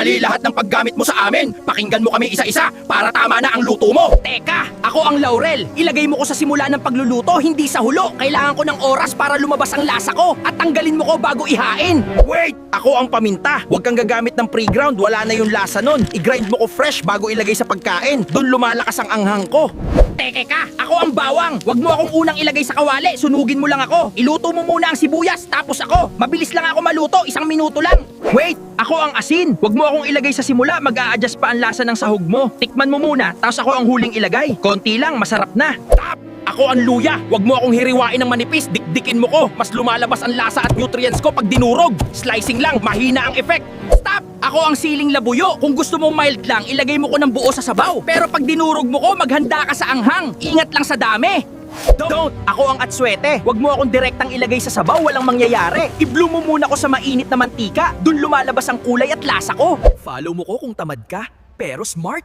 Mali lahat ng paggamit mo sa amin. Pakinggan mo kami isa-isa para tama na ang luto mo. Teka, ako ang laurel. Ilagay mo ko sa simula ng pagluluto, hindi sa hulo. Kailangan ko ng oras para lumabas ang lasa ko. At tanggalin mo ko bago ihain. Wait! Ako ang paminta. Huwag kang gagamit ng pre-ground. Wala na yung lasa nun. I-grind mo ko fresh bago ilagay sa pagkain. Doon lumalakas ang anghang ko. Teka, ako ang bawang. Huwag mo akong unang ilagay sa kawali. Sunugin mo lang ako. Iluto mo muna ang sibuyas, tapos ako. Mabilis lang ako maluto, 1 minuto lang. Wait! Ako ang asin. Huwag mo akong ilagay sa simula. Mag-a-adjust pa ang lasa ng sahog mo. Tikman mo muna, tapos ako ang huling ilagay. Konti lang, masarap na. Stop! Ako ang luya. Huwag mo akong hiriwain ng manipis. Dikdikin mo ko. Mas lumalabas ang lasa at nutrients ko pag dinurog. Slicing lang, mahina ang effect. Stop! Ako ang siling labuyo. Kung gusto mong mild lang, ilagay mo ko ng buo sa sabaw. Pero pag dinurog mo ko, maghanda ka sa anghang. Ingat lang sa dami. Don't! Ako ang atswete. Huwag mo akong direktang ilagay sa sabaw. Walang mangyayari. I-blow mo muna ko sa mainit na mantika. Doon lumalabas ang kulay at lasa ko. Follow mo ko kung tamad ka, pero smart.